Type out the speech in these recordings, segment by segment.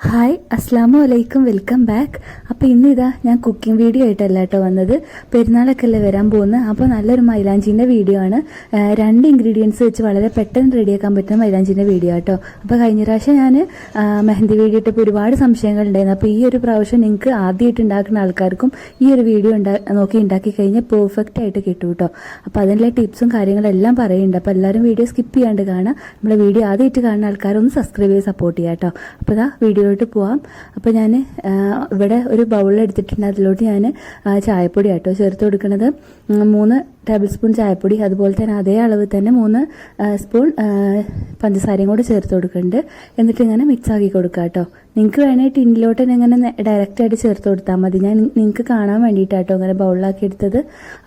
Hi അസ്സാം വലൈക്കും, welcome back. അപ്പോൾ ഇന്നിതാ ഞാൻ കുക്കിംഗ് വീഡിയോ ആയിട്ടല്ല കേട്ടോ വന്നത്. പെരുന്നാളൊക്കെ അല്ലേ വരാൻ പോകുന്നത്. അപ്പോൾ നല്ലൊരു മൈലാഞ്ചിൻ്റെ വീഡിയോ ആണ്. 2 ഇൻഗ്രീഡിയൻസ് വെച്ച് വളരെ പെട്ടെന്ന് റെഡിയാക്കാൻ പറ്റുന്ന മൈലാഞ്ചിൻ്റെ വീഡിയോ കേട്ടോ. അപ്പോൾ കഴിഞ്ഞ പ്രാവശ്യം ഞാൻ മെഹന്തി വീഡിയോ ഇട്ടപ്പോൾ ഒരുപാട് സംശയങ്ങളുണ്ടായിരുന്നു. അപ്പോൾ ഈ ഒരു പ്രാവശ്യം നിങ്ങൾക്ക് ആദ്യമായിട്ട് ഉണ്ടാക്കുന്ന ആൾക്കാർക്കും ഈ ഒരു വീഡിയോ നോക്കി ഉണ്ടാക്കി കഴിഞ്ഞാൽ പെർഫെക്റ്റ് ആയിട്ട് കിട്ടും കേട്ടോ. അപ്പോൾ അതിനുള്ള ടിപ്സും കാര്യങ്ങളെല്ലാം പറയുന്നുണ്ട്. അപ്പോൾ എല്ലാവരും വീഡിയോ സ്കിപ്പ് ചെയ്യാണ്ട് കാണാം. നമ്മളെ വീഡിയോ ആദ്യമായിട്ട് കാണുന്ന ആൾക്കാരൊന്ന് സബ്സ്ക്രൈബ് ചെയ്ത് സപ്പോർട്ട് ചെയ്യാം കേട്ടോ. അപ്പോൾ ഇതാ വീഡിയോ പോവാം. അപ്പോൾ ഞാൻ ഇവിടെ ഒരു ബൗൾ എടുത്തിട്ടുണ്ട്. അതിലോട്ട് ഞാൻ ചായപ്പൊടി ആട്ടോ ചേർത്ത് കൊടുക്കുന്നത്. 3 ടേബിൾ സ്പൂൺ ചായപ്പൊടി, അതുപോലെ തന്നെ അതേ അളവ് തന്നെ 3 സ്പൂൺ പഞ്ചസാരയും കൂടെ ചേർത്ത് കൊടുക്കുന്നുണ്ട്. എന്നിട്ട് ഇങ്ങനെ മിക്സ് ആക്കി കൊടുക്കുക കേട്ടോ. നിങ്ങൾക്ക് വേണമെങ്കിൽ ടിന്നിലോട്ട് ഇങ്ങനെ ഡയറക്റ്റായിട്ട് ചേർത്ത് കൊടുത്താൽ മതി. ഞാൻ നിങ്ങൾക്ക് കാണാൻ വേണ്ടിയിട്ടാട്ടോ അങ്ങനെ ബൗളിലാക്കി എടുത്തത്.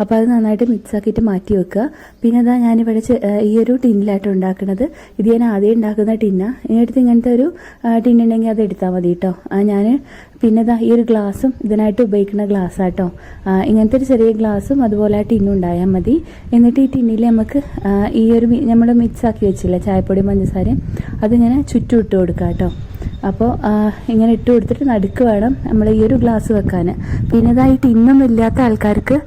അപ്പോൾ അത് നന്നായിട്ട് മിക്സ് ആക്കിയിട്ട് മാറ്റി വെക്കുക. പിന്നെ അതാ ഞാനിവിടെ ഈ ഒരു ടിന്നിലാട്ടോ ഉണ്ടാക്കുന്നത്. ഇത് ഞാൻ ആദ്യം ഉണ്ടാക്കുന്ന ടിന്ന. ഇനിയെടുത്ത് ഇങ്ങനത്തെ ഒരു ടിന്നുണ്ടെങ്കിൽ അത് എടുത്താൽ മതി കേട്ടോ. ഞാൻ പിന്നെ ഇതാ ഈ ഒരു ഗ്ലാസും ഇതിനായിട്ട് ഉപയോഗിക്കുന്ന ഗ്ലാസ്സാട്ടോ. ഇങ്ങനത്തെ ഒരു ചെറിയ ഗ്ലാസും അതുപോലെ ആ ടിന്നും ഉണ്ടായാൽ മതി. എന്നിട്ട് ഈ ടിന്നിൽ നമുക്ക് ഈ ഒരു നമ്മൾ മിക്സ് ആക്കി വെച്ചില്ല ചായപ്പൊടിയും പഞ്ചസാരയും, അതിങ്ങനെ ചുറ്റും ഇട്ട് കൊടുക്കാം കേട്ടോ. അപ്പോൾ ഇങ്ങനെ ഇട്ട് കൊടുത്തിട്ട് നടുക്ക് വേണം നമ്മൾ ഈ ഒരു ഗ്ലാസ് വെക്കാൻ. പിന്നെ ഇതാ ഈ ടിന്നൊന്നും ഇല്ലാത്ത ആൾക്കാർക്ക്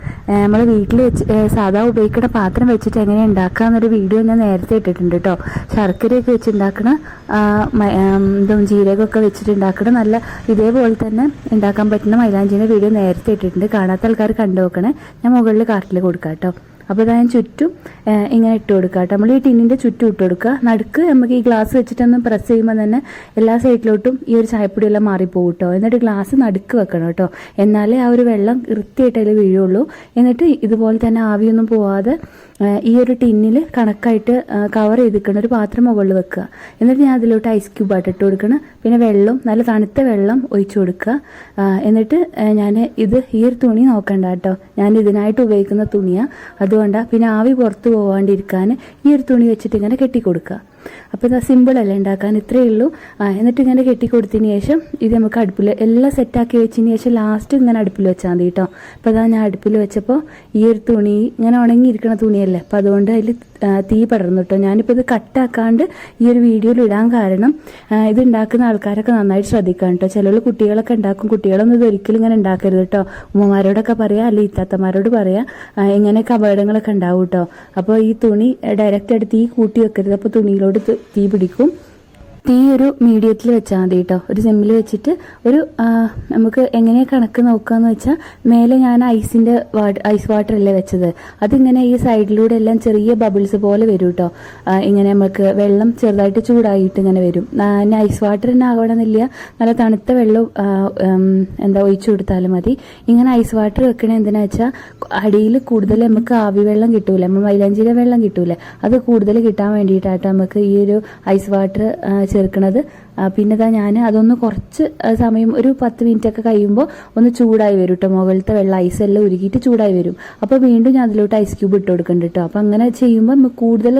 നമ്മൾ വീട്ടിൽ വെച്ച് സാധാ ഉപയോഗിക്കുന്ന പാത്രം വെച്ചിട്ട് എങ്ങനെ ഉണ്ടാക്കുക എന്നൊരു വീഡിയോ ഞാൻ നേരത്തെ ഇട്ടിട്ടുണ്ട് കേട്ടോ. ശർക്കരയൊക്കെ വെച്ച് ഉണ്ടാക്കണ ഇതും ജീരകമൊക്കെ വെച്ചിട്ട് ഉണ്ടാക്കണ നല്ല ഇതേപോലെ തന്നെ ഉണ്ടാക്കാൻ പറ്റുന്ന മൈലാഞ്ചിൻ്റെ വീഡിയോ നേരത്തെ ഇട്ടിട്ടുണ്ട്. കാണാത്ത ആൾക്കാർ കണ്ടു നോക്കണേ. ഞാൻ മുകളിൽ കാർട്ടിൽ കൊടുക്കാം കേട്ടോ. അപ്പോൾ ഇതാ ഞാൻ ചുറ്റും ഇങ്ങനെ ഇട്ട് കൊടുക്കുക കേട്ടോ. നമ്മൾ ഈ ടിന്നിൻ്റെ ചുറ്റും ഇട്ട് കൊടുക്കുക. നടുക്ക് നമുക്ക് ഈ ഗ്ലാസ് വെച്ചിട്ടൊന്ന് പ്രസ് ചെയ്യുമ്പോൾ തന്നെ എല്ലാ സൈഡിലോട്ടും ഈ ഒരു ചായപ്പൊടിയെല്ലാം മാറിപ്പോകും കേട്ടോ. എന്നിട്ട് ഗ്ലാസ് നടുക്ക് വെക്കണം കേട്ടോ. എന്നാലേ ആ ഒരു വെള്ളം വൃത്തിയായിട്ട് അതിൽ വീഴുള്ളൂ. എന്നിട്ട് ഇതുപോലെ തന്നെ ആവിയൊന്നും പോവാതെ ഈ ഒരു ടിന്നിൽ കണക്കായിട്ട് കവർ ചെയ്തിരിക്കണം ഒരു പാത്രം മുകളിൽ വെക്കുക. എന്നിട്ട് ഞാൻ അതിലോട്ട് ഐസ് ക്യൂബായിട്ട് ഇട്ട് കൊടുക്കണം. പിന്നെ വെള്ളം, നല്ല തണുത്ത വെള്ളം ഒഴിച്ചു കൊടുക്കുക. എന്നിട്ട് ഞാൻ ഈ ഒരു തുണി നോക്കണ്ട കേട്ടോ. ഞാൻ ഇതിനായിട്ട് ഉപയോഗിക്കുന്ന തുണിയാണ്, അതുകൊണ്ടാണ്. പിന്നെ ആവി പുറത്ത് പോകാണ്ടിരിക്കാൻ ഈ ഒരു തുണി വെച്ചിട്ട് ഇങ്ങനെ കെട്ടിക്കൊടുക്കുക. അപ്പോൾ ഇത് സിമ്പിളല്ലേ ഉണ്ടാക്കാൻ, ഇത്രയേ ഉള്ളൂ. എന്നിട്ട് ഇങ്ങനെ കെട്ടിക്കൊടുത്തതിന് ശേഷം ഇത് നമുക്ക് അടുപ്പിൽ എല്ലാം സെറ്റാക്കി വെച്ചതിന് ശേഷം ലാസ്റ്റ് ഇങ്ങനെ അടുപ്പിൽ വെച്ചാൽ മതി കേട്ടോ. അപ്പോൾ അതാ ഞാൻ അടുപ്പിൽ വെച്ചപ്പോൾ ഈ ഒരു തുണി ഇങ്ങനെ ഉണങ്ങിയിരിക്കുന്ന തുണിയല്ലേ, അപ്പോൾ അതുകൊണ്ട് അതിൽ തീ പടർന്നു കേട്ടോ. ഞാനിപ്പോൾ ഇത് കട്ടാക്കാണ്ട് ഈ ഒരു വീഡിയോയിൽ ഇടാൻ കാരണം ഇത് ഉണ്ടാക്കുന്ന ആൾക്കാരൊക്കെ നന്നായിട്ട് ശ്രദ്ധിക്കാം കേട്ടോ. ചിലർ കുട്ടികളൊക്കെ ഉണ്ടാക്കും. കുട്ടികളൊന്നും ഇത് ഒരിക്കലും ഇങ്ങനെ ഉണ്ടാക്കരുത് കേട്ടോ. ഉമ്മമാരോടൊക്കെ പറയാം, അല്ലെങ്കിൽ ഇത്താത്തമാരോട് പറയാം. ഇങ്ങനെയൊക്കെ അപകടങ്ങളൊക്കെ ഉണ്ടാവും കേട്ടോ. അപ്പോൾ ഈ തുണി ഡയറക്റ്റായിട്ട് തീ കൂട്ടി വെക്കരുത്. അപ്പോൾ തുണിയിലോട്ട് തീ പിടിക്കും. തീ ഒരു മീഡിയത്തിൽ വെച്ചാൽ മതി കേട്ടോ. ഒരു സിമ്മിൽ വെച്ചിട്ട് ഒരു നമുക്ക് എങ്ങനെയാണ് കണക്ക് നോക്കുകയെന്ന് വെച്ചാൽ, മേലെ ഞാൻ ഐസ് വാട്ടറല്ലേ വെച്ചത്, അതിങ്ങനെ ഈ സൈഡിലൂടെ എല്ലാം ചെറിയ ബബിൾസ് പോലെ വരും കേട്ടോ. ഇങ്ങനെ നമുക്ക് വെള്ളം ചെറുതായിട്ട് ചൂടായിട്ട് ഇങ്ങനെ വരും. ഐസ് വാട്ടർ തന്നെ ആവണമെന്നില്ല, നല്ല തണുത്ത വെള്ളം ഒഴിച്ചു കൊടുത്താലും മതി. ഇങ്ങനെ ഐസ് വാട്ടർ വെക്കണേ എന്തിനാ വെച്ചാൽ അടിയിൽ കൂടുതൽ നമുക്ക് ആവി വെള്ളം കിട്ടൂല, നമ്മൾ മൈലാഞ്ചിയിലെ വെള്ളം കിട്ടൂലേ, അത് കൂടുതൽ കിട്ടാൻ വേണ്ടിയിട്ടാട്ടോ നമുക്ക് ഈ ഒരു ഐസ് വാട്ടർ ചേർക്കണത്. പിന്നെ ഞാൻ അതൊന്ന് കുറച്ച് സമയം ഒരു 10 മിനിറ്റൊക്കെ കഴിയുമ്പോൾ ഒന്ന് ചൂടായി വരും കേട്ടോ. മുകളിലത്തെ വെള്ളം ഐസെല്ലാം ഉരുകിയിട്ട് ചൂടായി വരും. അപ്പോൾ വീണ്ടും ഞാൻ അതിലോട്ട് ഐസ് ക്യൂബ് ഇട്ട് കൊടുക്കുന്നുണ്ട് കേട്ടോ. അപ്പോൾ അങ്ങനെ ചെയ്യുമ്പോൾ നമുക്ക് കൂടുതൽ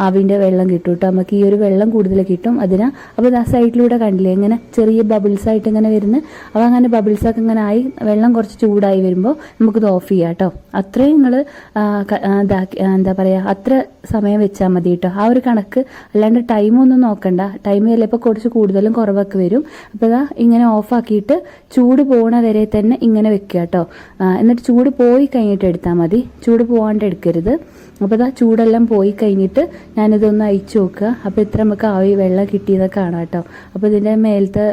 ആവിൻ്റെ വെള്ളം കിട്ടും കേട്ടോ. നമുക്ക് ഈ ഒരു വെള്ളം കൂടുതൽ കിട്ടും അതിന്. അപ്പോൾ ആ സൈഡിലൂടെ കണ്ടില്ലേ ഇങ്ങനെ ചെറിയ ബബിൾസ് ആയിട്ട് ഇങ്ങനെ വരുന്നത്. അപ്പോൾ അങ്ങനെ ബബിൾസൊക്കെ ഇങ്ങനെ ആയി വെള്ളം കുറച്ച് ചൂടായി വരുമ്പോൾ നമുക്കിത് ഓഫ് ചെയ്യാം കേട്ടോ. അത്രയും നിങ്ങൾ എന്താ പറയുക, അത്ര സമയം വെച്ചാൽ മതി കേട്ടോ. ആ ഒരു കണക്ക്, അല്ലാണ്ട് ടൈമൊന്നും നോക്കണ്ട. ടൈം ചിലപ്പോൾ കുറച്ച് കൂടുതലും കുറവൊക്കെ വരും. അപ്പോൾ ഇതാ ഇങ്ങനെ ഓഫാക്കിയിട്ട് ചൂട് പോകണ വരെ തന്നെ ഇങ്ങനെ വെക്കുക കേട്ടോ. എന്നിട്ട് ചൂട് പോയി കഴിഞ്ഞിട്ട് എടുത്താൽ മതി, ചൂട് പോകാണ്ട് എടുക്കരുത്. അപ്പോൾ ഇതാ ചൂടെല്ലാം പോയി കഴിഞ്ഞിട്ട് ഞാനിതൊന്ന് അയച്ചു നോക്കുക. അപ്പോൾ ഇത്ര നമുക്ക് ആവി വെള്ളം കിട്ടിയതൊക്കെ കാണാം കേട്ടോ. അപ്പോൾ ഇതിൻ്റെ മേലത്തെ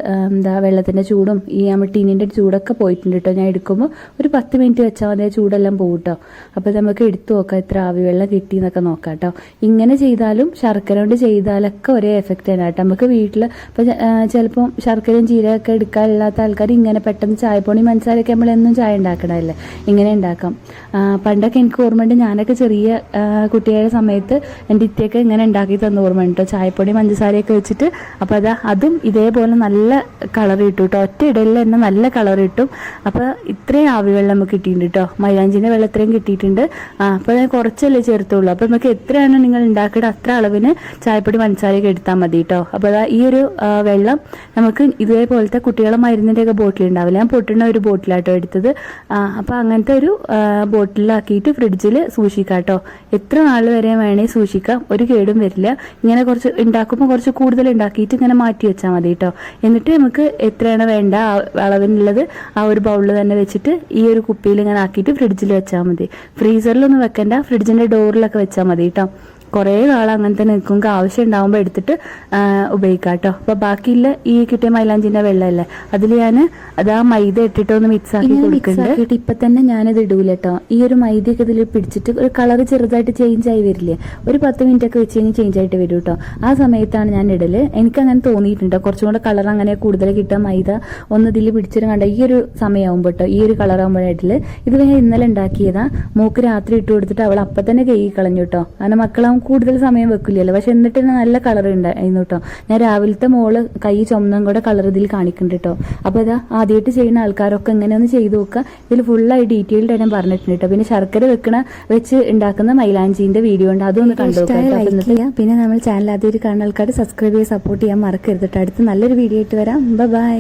വെള്ളത്തിൻ്റെ ചൂടും ഈ നമ്മൾ ടീനിൻ്റെ ചൂടൊക്കെ പോയിട്ടുണ്ട് കേട്ടോ. ഞാൻ എടുക്കുമ്പോൾ ഒരു 10 മിനിറ്റ് വെച്ചാൽ മതി, ചൂടെല്ലാം പോകും കേട്ടോ. അപ്പോൾ നമുക്ക് എടുത്തു നോക്കാം ഇത്ര ആവി വെള്ളം കിട്ടിയെന്നൊക്കെ നോക്കാം കേട്ടോ. ഇങ്ങനെ ചെയ്താലും ശർക്കര കൊണ്ട് ചെയ്താലൊക്കെ ഒരേ എഫക്റ്റ് തന്നെ കേട്ടോ. നമുക്ക് വീട്ടിൽ ഇപ്പോൾ ചിലപ്പം ശർക്കരയും ജീരകമൊക്കെ എടുക്കാനില്ലാത്ത ആൾക്കാർ ഇങ്ങനെ പെട്ടെന്ന് ചായപ്പൊടി പഞ്ചസാരയൊക്കെ നമ്മളെന്നും ചായ ഉണ്ടാക്കണമല്ലേ, ഇങ്ങനെ ഉണ്ടാക്കാം. പണ്ടൊക്കെ എനിക്ക് ഓർമ്മയുണ്ട്, ഞാനൊക്കെ ചെറിയ കുട്ടികളുടെ സമയത്ത് എൻ്റെ ഇത്തിയൊക്കെ ഇങ്ങനെ ഉണ്ടാക്കി തന്ന ഓർമ്മ കേട്ടോ, ചായപ്പൊടി പഞ്ചസാരയൊക്കെ വെച്ചിട്ട്. അപ്പോൾ അതും ഇതേപോലെ നല്ല കളർ കിട്ടും കേട്ടോ. ഒറ്റ ഇടയിൽ തന്നെ നല്ല കളർ കിട്ടും. അപ്പോൾ ഇത്രയും ആവി വെള്ളം നമുക്ക് കിട്ടിയിട്ടുണ്ട് കേട്ടോ. മൈലാഞ്ചിൻ്റെ വെള്ളം ഇത്രയും കിട്ടിയിട്ടുണ്ട്. അപ്പോൾ ഞാൻ കുറച്ചല്ലേ ചേർത്തുള്ളൂ. അപ്പോൾ നമുക്ക് എത്രയാണ് നിങ്ങൾ ഉണ്ടാക്കിയിട്ട് അത്ര അളവിന് ചായപ്പൊടി പഞ്ചസാരയൊക്കെ എടുത്താൽ മതി കേട്ടോ. അപ്പോൾ ഈ ഒരു വെള്ളം നമുക്ക് ഇതേപോലത്തെ കുട്ടികളെ മരുന്നിൻ്റെയൊക്കെ ബോട്ടിൽ ഉണ്ടാവില്ല, ഞാൻ പൊട്ടുന്ന ഒരു ബോട്ടിലാട്ടോ എടുത്തത്. അപ്പോൾ അങ്ങനത്തെ ഒരു ബോട്ടിലാക്കിയിട്ട് ഫ്രിഡ്ജിൽ സൂക്ഷിക്കാം കേട്ടോ. എത്ര നാൾ വരെ വേണേൽ സൂക്ഷിക്കാം, ഒരു കേടും വരില്ല. ഇങ്ങനെ കുറച്ച് ഉണ്ടാക്കുമ്പോൾ കുറച്ച് കൂടുതൽ ഉണ്ടാക്കിയിട്ട് ഇങ്ങനെ മാറ്റി വെച്ചാൽ മതി കേട്ടോ. എന്നിട്ട് നമുക്ക് എത്രയാണ് വേണ്ട അളവിനുള്ളത് ആ ഒരു ബൗളിൽ തന്നെ വെച്ചിട്ട് ഈ ഒരു കുപ്പിയിൽ ഇങ്ങനെ ആക്കിയിട്ട് ഫ്രിഡ്ജിൽ വെച്ചാൽ മതി. ഫ്രീസറിലൊന്നും വെക്കണ്ട, ഫ്രിഡ്ജിൻ്റെ ഡോറിലൊക്കെ വെച്ചാൽ മതി കേട്ടോ. കുറേ കാലം അങ്ങനെ തന്നെ നിൽക്കും, ആവശ്യം ഉണ്ടാകുമ്പോൾ എടുത്തിട്ട് ഉപയോഗിക്കാം കേട്ടോ. അപ്പോൾ ബാക്കിയില്ല ഈ കിട്ടിയ മൈലാഞ്ചിൻ്റെ വെള്ളമല്ലേ, അതിൽ ഞാൻ അതാ മൈദ ഇട്ടിട്ട് ഒന്ന് മിക്സ് ആക്കി കൊടുക്കുന്നുണ്ട്. ഇപ്പം തന്നെ ഞാനത് ഇടൂല കേട്ടോ. ഈ ഒരു മൈദയൊക്കെ ഇതിൽ പിടിച്ചിട്ട് ഒരു കളർ ചെറുതായിട്ട് ചേഞ്ച് ആയി വരില്ലേ, ഒരു 10 മിനിറ്റ് ഒക്കെ വെച്ച് കഴിഞ്ഞ് ചേഞ്ച് ആയിട്ട് വരും കേട്ടോ. ആ സമയത്താണ് ഞാൻ ഇടല്. എനിക്കങ്ങനെ തോന്നിയിട്ടുണ്ട്, കുറച്ചും കൂടെ കളർ അങ്ങനെ കൂടുതൽ കിട്ടുക മൈദ ഒന്ന് ഇതിൽ പിടിച്ചിട്ട് കണ്ട ഈ ഒരു സമയമാകുമ്പോൾ കേട്ടോ, ഈ ഒരു കളറാകുമ്പോഴായിട്ടില്ല. ഇത് ഞാൻ ഇന്നലെ ഉണ്ടാക്കിയതാ, മോക്ക് രാത്രി ഇട്ട് കൊടുത്തിട്ട് അവൾ അപ്പം തന്നെ കഴുകി കളഞ്ഞു കേട്ടോ. അങ്ങനെ മക്കളാവും കൂടുതൽ സമയം വെക്കില്ലല്ലോ, പക്ഷെ എന്നിട്ട് തന്നെ നല്ല കളർ ഉണ്ടായിരുന്നു കേട്ടോ. ഞാൻ രാവിലത്തെ മോള് കൈ ചുമന്നും കൂടെ കളർ ഇതിൽ കാണിക്കുന്നുണ്ട് കേട്ടോ. അപ്പോൾ ഇതാ ആദ്യമായിട്ട് ചെയ്യുന്ന ആൾക്കാരൊക്കെ എങ്ങനെ ഒന്ന് ചെയ്ത് നോക്കുക. ഇതിൽ ഫുള്ളായി ഡീറ്റെയിൽഡ് ഞാൻ പറഞ്ഞിട്ടുണ്ട് കേട്ടോ. പിന്നെ ശർക്കര വെച്ച് ഉണ്ടാക്കുന്ന മൈലാഞ്ചിന്റെ വീഡിയോ ഉണ്ട്, അതൊന്ന് കണ്ടുനോക്കാം. പിന്നെ നമ്മൾ ചാനൽ ആദ്യമായിട്ട് കാണുന്ന ആൾക്കാർ സബ്സ്ക്രൈബ് ചെയ്ത് സപ്പോർട്ട് ചെയ്യാൻ മറക്കരുത് കേട്ടോ. അടുത്ത് നല്ലൊരു വീഡിയോ ആയിട്ട് വരാം. ബൈ.